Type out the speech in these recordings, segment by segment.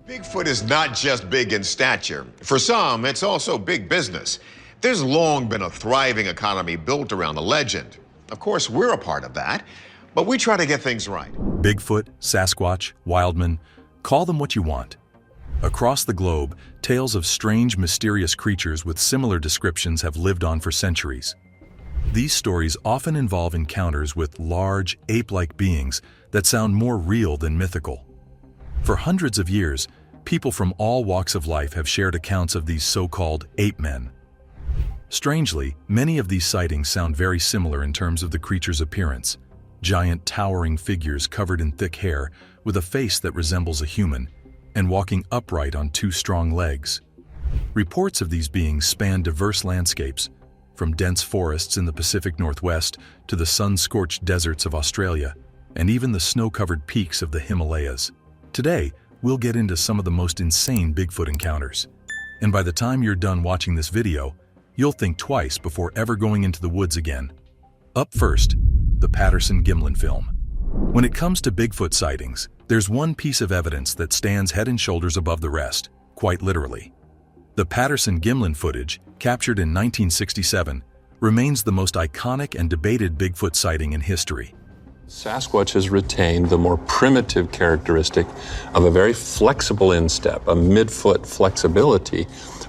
Bigfoot is not just big in stature. For some, it's also big business. There's long been a thriving economy built around the legend. Of course, we're a part of that, but we try to get things right. Bigfoot, Sasquatch, Wildman, call them what you want. Across the globe, tales of strange, mysterious creatures with similar descriptions have lived on for centuries. These stories often involve encounters with large, ape-like beings that sound more real than mythical. For hundreds of years, people from all walks of life have shared accounts of these so-called ape men. Strangely, many of these sightings sound very similar in terms of the creature's appearance. Giant, towering figures covered in thick hair, with a face that resembles a human, and walking upright on two strong legs. Reports of these beings span diverse landscapes, from dense forests in the Pacific Northwest to the sun-scorched deserts of Australia, and even the snow-covered peaks of the Himalayas. Today, we'll get into some of the most insane Bigfoot encounters. And by the time you're done watching this video, you'll think twice before ever going into the woods again. Up first, the Patterson-Gimlin film. When it comes to Bigfoot sightings, there's one piece of evidence that stands head and shoulders above the rest, quite literally. The Patterson-Gimlin footage, captured in 1967, remains the most iconic and debated Bigfoot sighting in history. Sasquatch has retained the more primitive characteristic of a very flexible instep, a midfoot flexibility,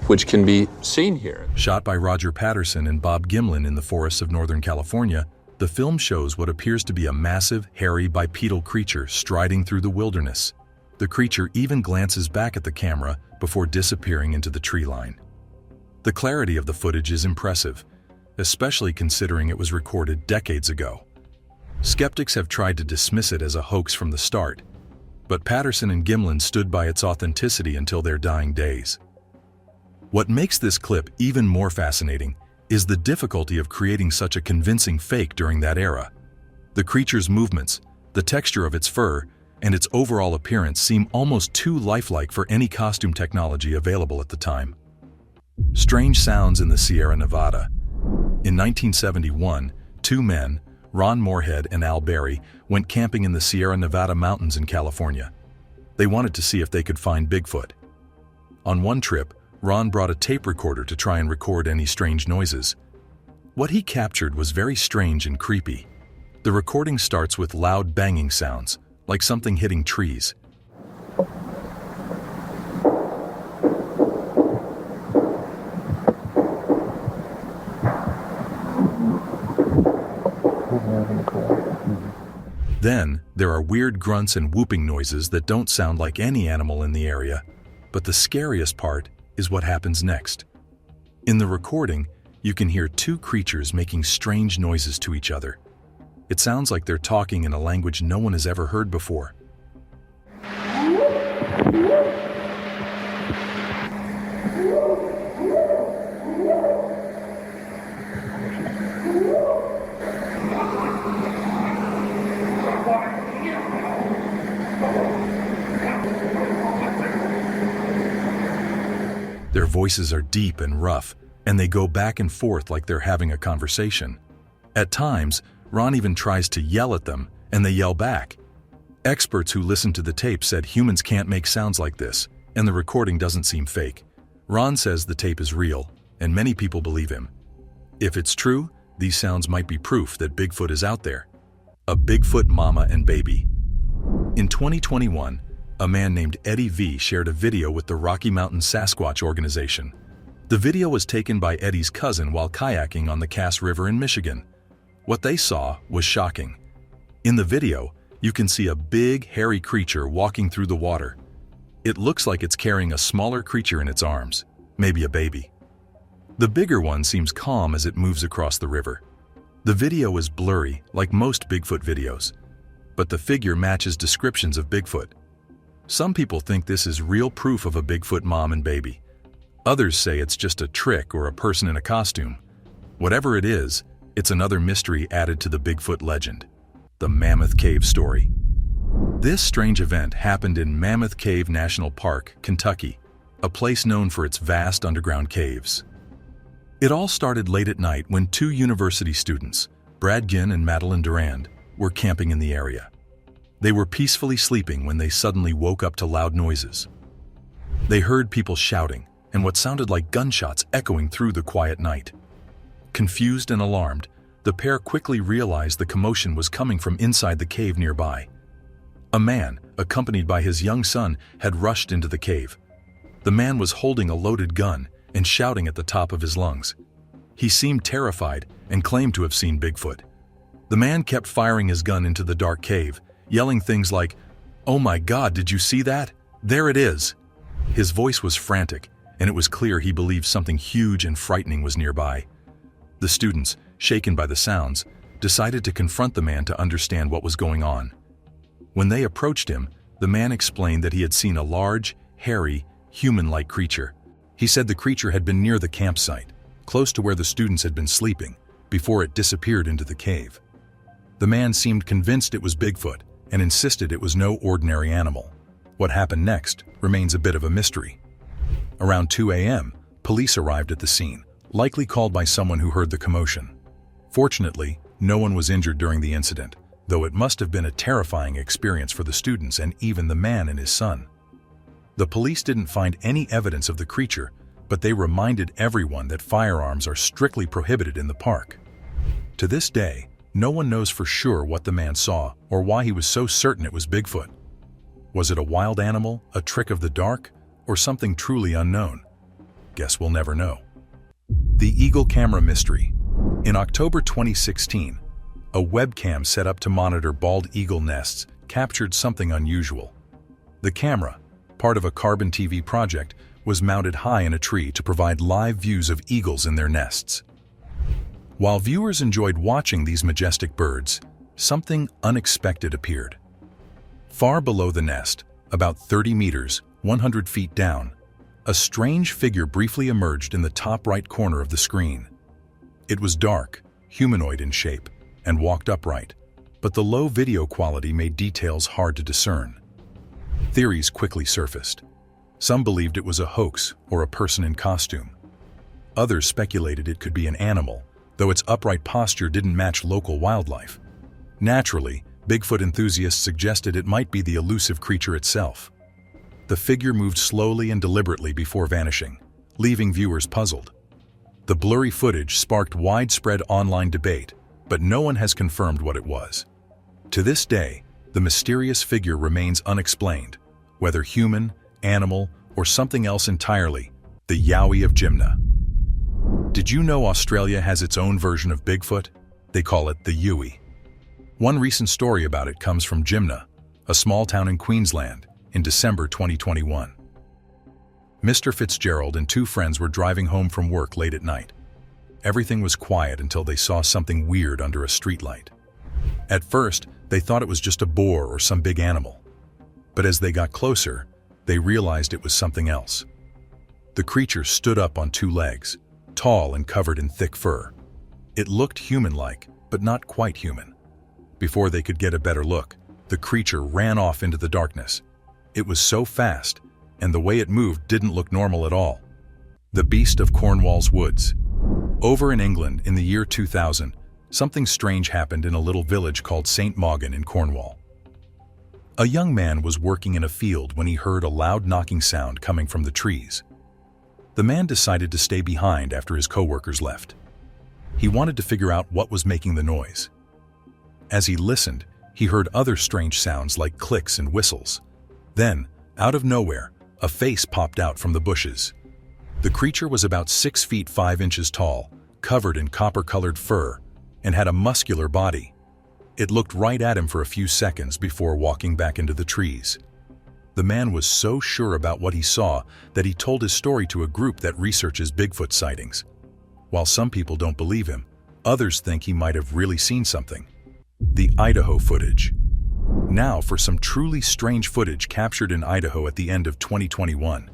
which can be seen here. Shot by Roger Patterson and Bob Gimlin in the forests of Northern California, the film shows what appears to be a massive, hairy, bipedal creature striding through the wilderness. The creature even glances back at the camera before disappearing into the tree line. The clarity of the footage is impressive, especially considering it was recorded decades ago. Skeptics have tried to dismiss it as a hoax from the start, but Patterson and Gimlin stood by its authenticity until their dying days. What makes this clip even more fascinating is the difficulty of creating such a convincing fake during that era. The creature's movements, the texture of its fur, and its overall appearance seem almost too lifelike for any costume technology available at the time. Strange sounds in the Sierra Nevada. In 1971, two men, Ron Moorhead and Al Berry, went camping in the Sierra Nevada mountains in California. They wanted to see if they could find Bigfoot. On one trip, Ron brought a tape recorder to try and record any strange noises. What he captured was very strange and creepy. The recording starts with loud banging sounds, like something hitting trees. Then, there are weird grunts and whooping noises that don't sound like any animal in the area. But the scariest part is what happens next. In the recording, you can hear two creatures making strange noises to each other. It sounds like they're talking in a language no one has ever heard before. Their voices are deep and rough, and they go back and forth like they're having a conversation. At times, Ron even tries to yell at them, and they yell back. Experts who listened to the tape said humans can't make sounds like this, and the recording doesn't seem fake. Ron says the tape is real, and many people believe him. If it's true, these sounds might be proof that Bigfoot is out there. A Bigfoot mama and baby. In 2021, a man named Eddie V shared a video with the Rocky Mountain Sasquatch organization. The video was taken by Eddie's cousin while kayaking on the Cass River in Michigan. What they saw was shocking. In the video, you can see a big, hairy creature walking through the water. It looks like it's carrying a smaller creature in its arms, maybe a baby. The bigger one seems calm as it moves across the river. The video is blurry, like most Bigfoot videos, but the figure matches descriptions of Bigfoot. Some people think this is real proof of a Bigfoot mom and baby. Others say it's just a trick or a person in a costume. Whatever it is, it's another mystery added to the Bigfoot legend, the Mammoth Cave story. This strange event happened in Mammoth Cave National Park, Kentucky, a place known for its vast underground caves. It all started late at night when two university students, Brad Ginn and Madeline Durand, were camping in the area. They were peacefully sleeping when they suddenly woke up to loud noises. They heard people shouting and what sounded like gunshots echoing through the quiet night. Confused and alarmed, the pair quickly realized the commotion was coming from inside the cave nearby. A man, accompanied by his young son, had rushed into the cave. The man was holding a loaded gun and shouting at the top of his lungs. He seemed terrified and claimed to have seen Bigfoot. The man kept firing his gun into the dark cave, yelling things like, "Oh my God, did you see that? There it is!" His voice was frantic, and it was clear he believed something huge and frightening was nearby. The students, shaken by the sounds, decided to confront the man to understand what was going on. When they approached him, the man explained that he had seen a large, hairy, human-like creature. He said the creature had been near the campsite, close to where the students had been sleeping, before it disappeared into the cave. The man seemed convinced it was Bigfoot and insisted it was no ordinary animal. What happened next remains a bit of a mystery. Around 2 a.m., police arrived at the scene, likely called by someone who heard the commotion. Fortunately, no one was injured during the incident, though it must have been a terrifying experience for the students and even the man and his son. The police didn't find any evidence of the creature, but they reminded everyone that firearms are strictly prohibited in the park. To this day, no one knows for sure what the man saw or why he was so certain it was Bigfoot. Was it a wild animal, a trick of the dark, or something truly unknown? Guess we'll never know. The Eagle Camera Mystery. In October 2016, a webcam set up to monitor bald eagle nests captured something unusual. The camera, part of a Carbon TV project, was mounted high in a tree to provide live views of eagles in their nests. While viewers enjoyed watching these majestic birds, something unexpected appeared. Far below the nest, about 30 meters, 100 feet down, a strange figure briefly emerged in the top right corner of the screen. It was dark, humanoid in shape, and walked upright, but the low video quality made details hard to discern. Theories quickly surfaced. Some believed it was a hoax or a person in costume. Others speculated it could be an animal, though its upright posture didn't match local wildlife. Naturally, Bigfoot enthusiasts suggested it might be the elusive creature itself. The figure moved slowly and deliberately before vanishing, leaving viewers puzzled. The blurry footage sparked widespread online debate, but no one has confirmed what it was. To this day, the mysterious figure remains unexplained, whether human, animal, or something else entirely, the Yowie of Jimna. Did you know Australia has its own version of Bigfoot? They call it the Yowie. One recent story about it comes from Jimna, a small town in Queensland, in December 2021. Mr. Fitzgerald and two friends were driving home from work late at night. Everything was quiet until they saw something weird under a streetlight. At first, they thought it was just a boar or some big animal. But as they got closer, they realized it was something else. The creature stood up on two legs, tall and covered in thick fur. It looked human-like, but not quite human. Before they could get a better look, the creature ran off into the darkness. It was so fast, and the way it moved didn't look normal at all. The beast of Cornwall's woods. Over in England in the year 2000, something strange happened in a little village called St. Mawgan in Cornwall. A young man was working in a field when he heard a loud knocking sound coming from the trees. The man decided to stay behind after his co-workers left. He wanted to figure out what was making the noise. As he listened, he heard other strange sounds like clicks and whistles. Then, out of nowhere, a face popped out from the bushes. The creature was about 6 feet 5 inches tall, covered in copper-colored fur, and had a muscular body. It looked right at him for a few seconds before walking back into the trees. The man was so sure about what he saw that he told his story to a group that researches Bigfoot sightings. While some people don't believe him, others think he might have really seen something. The Idaho footage. Now for some truly strange footage captured in Idaho at the end of 2021.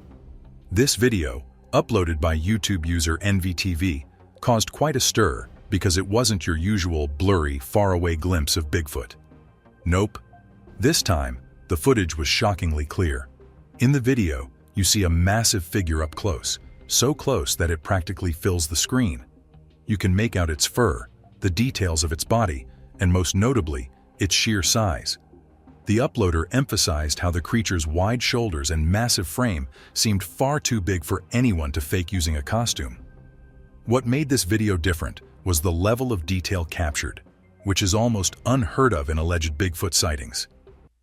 This video, uploaded by YouTube user NVTV, caused quite a stir because it wasn't your usual blurry, faraway glimpse of Bigfoot. Nope. This time, the footage was shockingly clear. In the video, you see a massive figure up close, so close that it practically fills the screen. You can make out its fur, the details of its body, and most notably, its sheer size. The uploader emphasized how the creature's wide shoulders and massive frame seemed far too big for anyone to fake using a costume. What made this video different was the level of detail captured, which is almost unheard of in alleged Bigfoot sightings.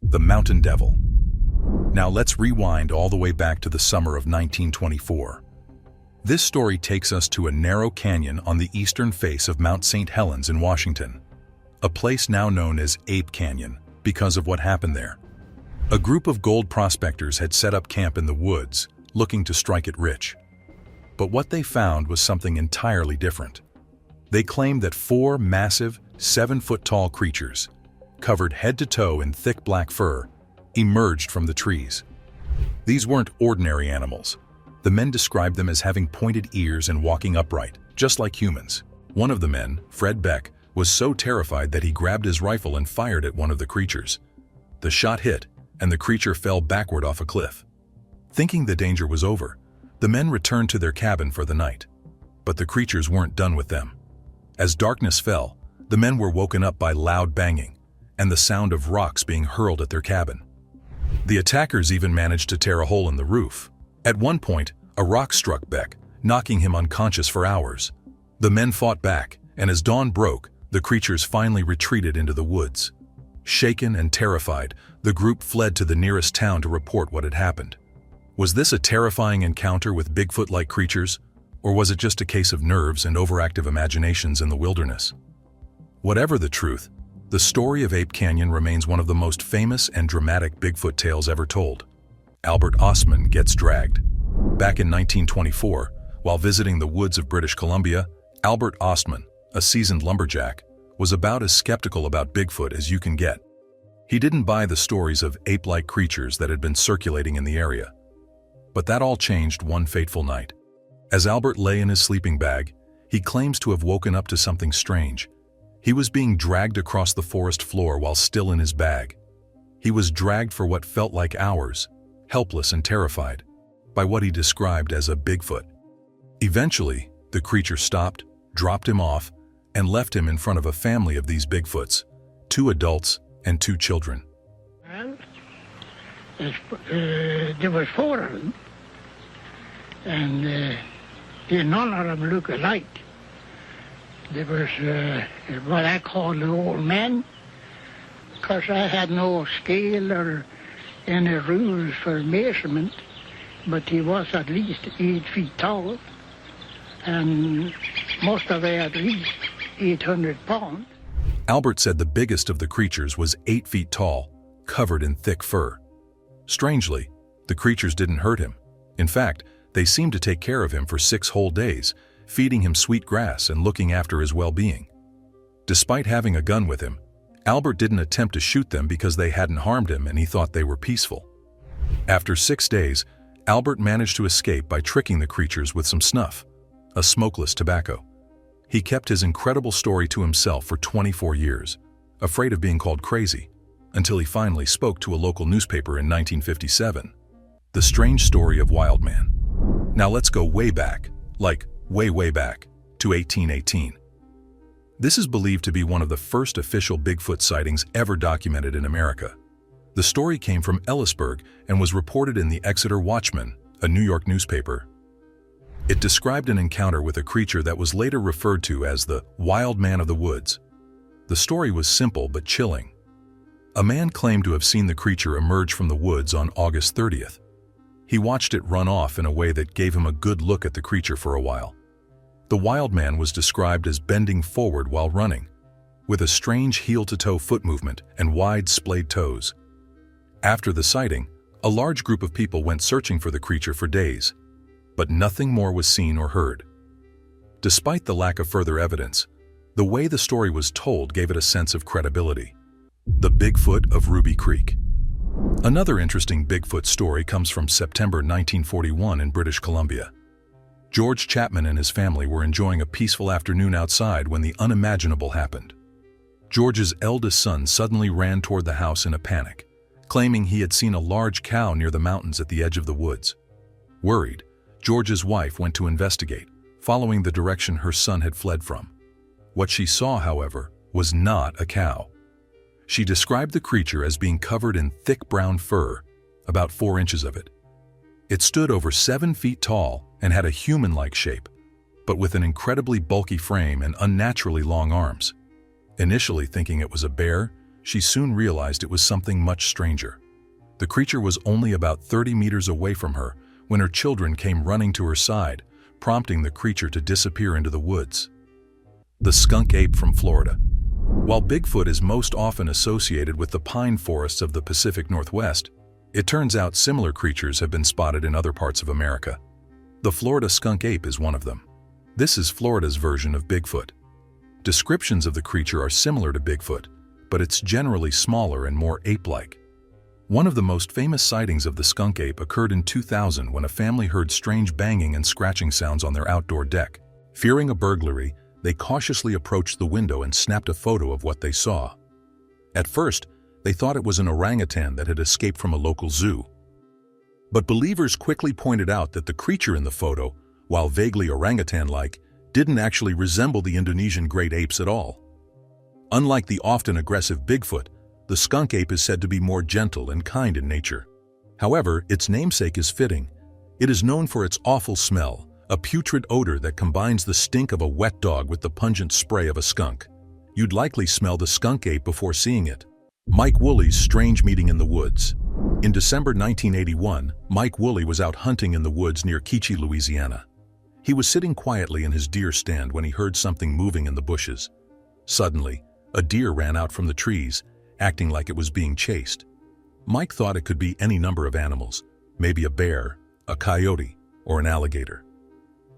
The Mountain Devil. Now let's rewind all the way back to the summer of 1924. This story takes us to a narrow canyon on the eastern face of Mount St. Helens in Washington, a place now known as Ape Canyon because of what happened there. A group of gold prospectors had set up camp in the woods, looking to strike it rich. But what they found was something entirely different. They claimed that 4 massive, 7-foot-tall creatures, covered head to toe in thick black fur, emerged from the trees. These weren't ordinary animals. The men described them as having pointed ears and walking upright, just like humans. One of the men, Fred Beck, was so terrified that he grabbed his rifle and fired at one of the creatures. The shot hit, and the creature fell backward off a cliff. Thinking the danger was over, the men returned to their cabin for the night. But the creatures weren't done with them. As darkness fell, the men were woken up by loud banging and the sound of rocks being hurled at their cabin. The attackers even managed to tear a hole in the roof. At one point, a rock struck Beck, knocking him unconscious for hours. The men fought back, and as dawn broke, the creatures finally retreated into the woods. Shaken and terrified, the group fled to the nearest town to report what had happened. Was this a terrifying encounter with Bigfoot-like creatures, or was it just a case of nerves and overactive imaginations in the wilderness? Whatever the truth, the story of Ape Canyon remains one of the most famous and dramatic Bigfoot tales ever told. Albert Ostman gets dragged. Back in 1924, while visiting the woods of British Columbia, Albert Ostman, a seasoned lumberjack, was about as skeptical about Bigfoot as you can get. He didn't buy the stories of ape-like creatures that had been circulating in the area. But that all changed one fateful night. As Albert lay in his sleeping bag, he claims to have woken up to something strange. He was being dragged across the forest floor while still in his bag. He was dragged for what felt like hours, helpless and terrified, by what he described as a Bigfoot. Eventually, the creature stopped, dropped him off, and left him in front of a family of these Bigfoots, 2 adults and 2 children. Well, there was 4 of them, and none of them look alike. There was what I call the old man, because I had no scale or any rules for measurement, but he was at least 8 feet tall, and most of it at least 800 pounds. Albert said the biggest of the creatures was 8 feet tall, covered in thick fur. Strangely, the creatures didn't hurt him. In fact, they seemed to take care of him for 6 whole days, feeding him sweet grass and looking after his well-being. Despite having a gun with him, Albert didn't attempt to shoot them because they hadn't harmed him and he thought they were peaceful. After 6 days, Albert managed to escape by tricking the creatures with some snuff, a smokeless tobacco. He kept his incredible story to himself for 24 years, afraid of being called crazy, until he finally spoke to a local newspaper in 1957. The strange story of Wildman. Now let's go way back, like way back, to 1818. This is believed to be one of the first official Bigfoot sightings ever documented in America. The story came from Ellisburg and was reported in the Exeter Watchman, a New York newspaper. It described an encounter with a creature that was later referred to as the Wild Man of the Woods. The story was simple but chilling. A man claimed to have seen the creature emerge from the woods on August 30th. He watched it run off in a way that gave him a good look at the creature for a while. The wild man was described as bending forward while running, with a strange heel-to-toe foot movement and wide splayed toes. After the sighting, a large group of people went searching for the creature for days, but nothing more was seen or heard. Despite the lack of further evidence, the way the story was told gave it a sense of credibility. The Bigfoot of Ruby Creek. Another interesting Bigfoot story comes from September 1941 in British Columbia. George Chapman and his family were enjoying a peaceful afternoon outside when the unimaginable happened. George's eldest son suddenly ran toward the house in a panic, claiming he had seen a large cow near the mountains at the edge of the woods. Worried, George's wife went to investigate, following the direction her son had fled from. What she saw, however, was not a cow. She described the creature as being covered in thick brown fur, about 4 inches of it. It stood over 7 feet tall and had a human-like shape, but with an incredibly bulky frame and unnaturally long arms. Initially thinking it was a bear, she soon realized it was something much stranger. The creature was only about 30 meters away from her when her children came running to her side, prompting the creature to disappear into the woods. The skunk ape from Florida. While Bigfoot is most often associated with the pine forests of the Pacific Northwest, it turns out similar creatures have been spotted in other parts of America. The Florida skunk ape is one of them. This is Florida's version of Bigfoot. Descriptions of the creature are similar to Bigfoot, but it's generally smaller and more ape-like. One of the most famous sightings of the skunk ape occurred in 2000 when a family heard strange banging and scratching sounds on their outdoor deck. Fearing a burglary, they cautiously approached the window and snapped a photo of what they saw. At first, they thought it was an orangutan that had escaped from a local zoo. But believers quickly pointed out that the creature in the photo, while vaguely orangutan-like, didn't actually resemble the Indonesian great apes at all. Unlike the often aggressive Bigfoot, the skunk ape is said to be more gentle and kind in nature. However, its namesake is fitting. It is known for its awful smell, a putrid odor that combines the stink of a wet dog with the pungent spray of a skunk. You'd likely smell the skunk ape before seeing it. Mike Woolley's strange meeting in the woods. In December 1981, Mike Woolley was out hunting in the woods near Keachie, Louisiana. He was sitting quietly in his deer stand when he heard something moving in the bushes. Suddenly, a deer ran out from the trees, acting like it was being chased. Mike thought it could be any number of animals, maybe a bear, a coyote, or an alligator.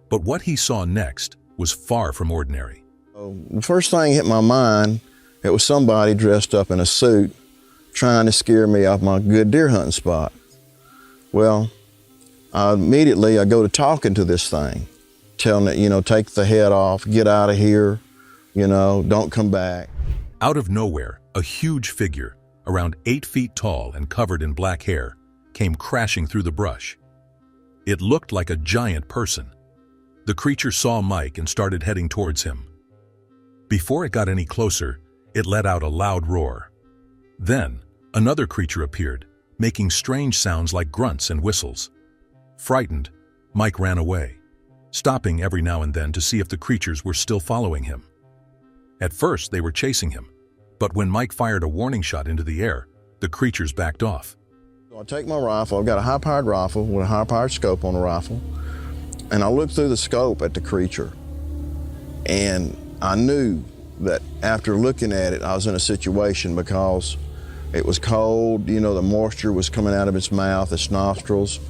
But what he saw next was far from ordinary. The first thing hit my mind, it was somebody dressed up in a suit trying to scare me off my good deer hunting spot. Well, immediately I go to talking to this thing, telling it, take the head off, get out of here, don't come back. Out of nowhere, a huge figure, around 8 feet tall and covered in black hair, came crashing through the brush. It looked like a giant person. The creature saw Mike and started heading towards him. Before it got any closer, it let out a loud roar. Then, another creature appeared, making strange sounds like grunts and whistles. Frightened, Mike ran away, stopping every now and then to see if the creatures were still following him. At first, they were chasing him, but when Mike fired a warning shot into the air, the creatures backed off. I take my rifle, I've got a high-powered rifle with a high-powered scope on the rifle, and I looked through the scope at the creature, and I knew that after looking at it, I was in a situation because it was cold, the moisture was coming out of its mouth, its nostrils.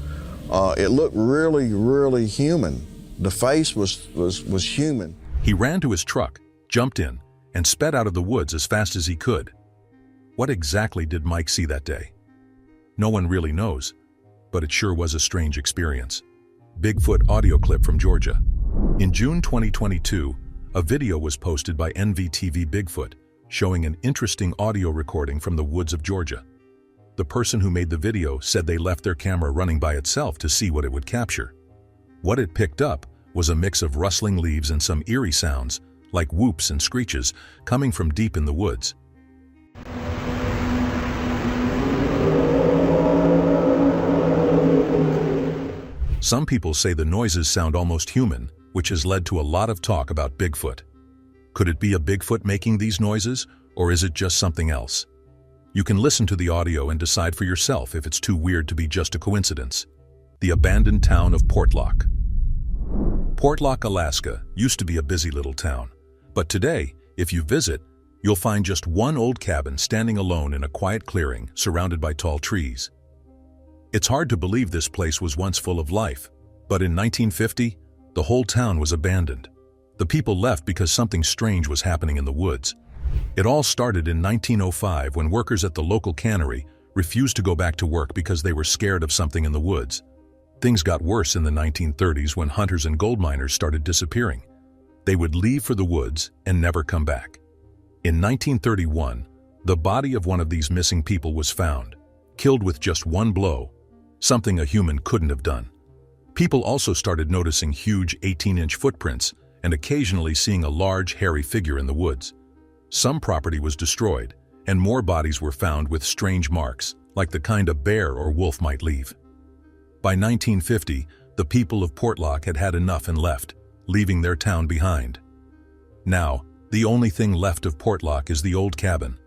It looked really, really human. The face was human. He ran to his truck, jumped in, and sped out of the woods as fast as he could. What exactly did Mike see that day? No one really knows, but it sure was a strange experience. Bigfoot audio clip from Georgia. In June 2022, a video was posted by NVTV Bigfoot showing an interesting audio recording from the woods of Georgia. The person who made the video said they left their camera running by itself to see what it would capture. What it picked up was a mix of rustling leaves and some eerie sounds, like whoops and screeches, coming from deep in the woods. Some people say the noises sound almost human, which has led to a lot of talk about Bigfoot. Could it be a Bigfoot making these noises, or is it just something else? You can listen to the audio and decide for yourself if it's too weird to be just a coincidence. The abandoned town of Portlock. Portlock, Alaska used to be a busy little town, but today, if you visit, you'll find just one old cabin standing alone in a quiet clearing surrounded by tall trees. It's hard to believe this place was once full of life, but in 1950, the whole town was abandoned. The people left because something strange was happening in the woods. It all started in 1905 when workers at the local cannery refused to go back to work because they were scared of something in the woods. Things got worse in the 1930s when hunters and gold miners started disappearing. They would leave for the woods and never come back. In 1931, the body of one of these missing people was found, killed with just one blow, something a human couldn't have done. People also started noticing huge 18-inch footprints and occasionally seeing a large, hairy figure in the woods. Some property was destroyed, and more bodies were found with strange marks, like the kind a bear or wolf might leave. By 1950, the people of Portlock had had enough and left, leaving their town behind. Now, the only thing left of Portlock is the old cabin.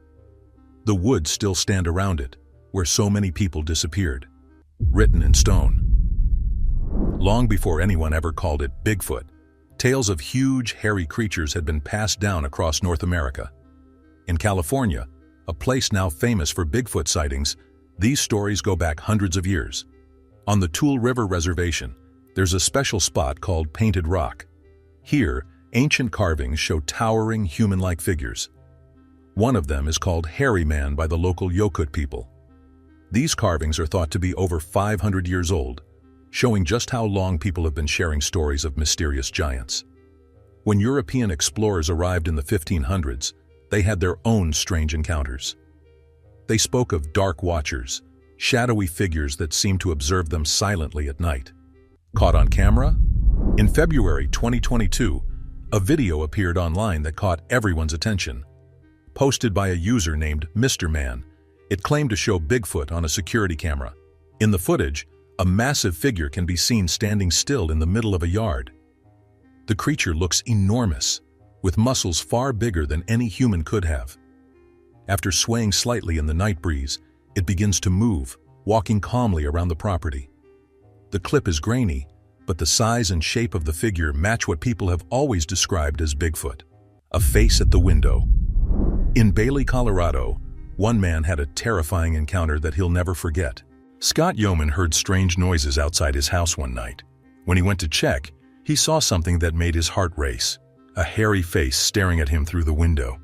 The woods still stand around it, where so many people disappeared, written in stone. Long before anyone ever called it Bigfoot, tales of huge, hairy creatures had been passed down across North America. In California, a place now famous for Bigfoot sightings, these stories go back hundreds of years. On the Tool River Reservation, there's a special spot called Painted Rock. Here, ancient carvings show towering human-like figures. One of them is called Hairy Man by the local Yokut people. These carvings are thought to be over 500 years old, showing just how long people have been sharing stories of mysterious giants. When European explorers arrived in the 1500s, they had their own strange encounters. They spoke of dark watchers, shadowy figures that seemed to observe them silently at night. Caught on camera? In February 2022, a video appeared online that caught everyone's attention. Posted by a user named Mr. Man, it claimed to show Bigfoot on a security camera. In the footage, a massive figure can be seen standing still in the middle of a yard. The creature looks enormous, with muscles far bigger than any human could have. After swaying slightly in the night breeze, it begins to move, walking calmly around the property. The clip is grainy, but the size and shape of the figure match what people have always described as Bigfoot. A face at the window. In Bailey, Colorado, one man had a terrifying encounter that he'll never forget. Scott Yeoman heard strange noises outside his house one night. When he went to check, he saw something that made his heart race. A hairy face staring at him through the window.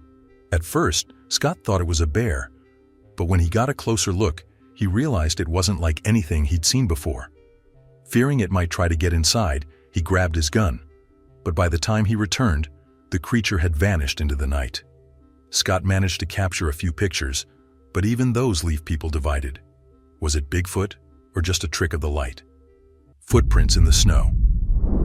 At first, Scott thought it was a bear, but when he got a closer look, he realized it wasn't like anything he'd seen before. Fearing it might try to get inside, he grabbed his gun, but by the time he returned, the creature had vanished into the night. Scott managed to capture a few pictures, but even those leave people divided. Was it Bigfoot or just a trick of the light? Footprints in the snow.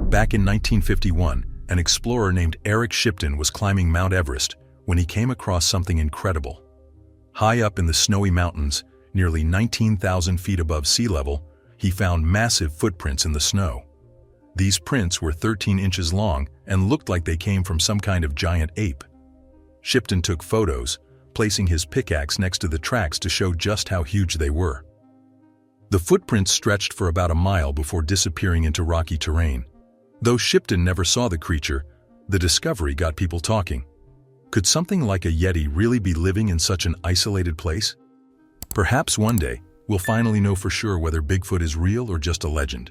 Back in 1951, an explorer named Eric Shipton was climbing Mount Everest when he came across something incredible. High up in the snowy mountains, nearly 19,000 feet above sea level, he found massive footprints in the snow. These prints were 13 inches long and looked like they came from some kind of giant ape. Shipton took photos, placing his pickaxe next to the tracks to show just how huge they were. The footprints stretched for about a mile before disappearing into rocky terrain. Though Shipton never saw the creature, the discovery got people talking. Could something like a Yeti really be living in such an isolated place? Perhaps one day, we'll finally know for sure whether Bigfoot is real or just a legend.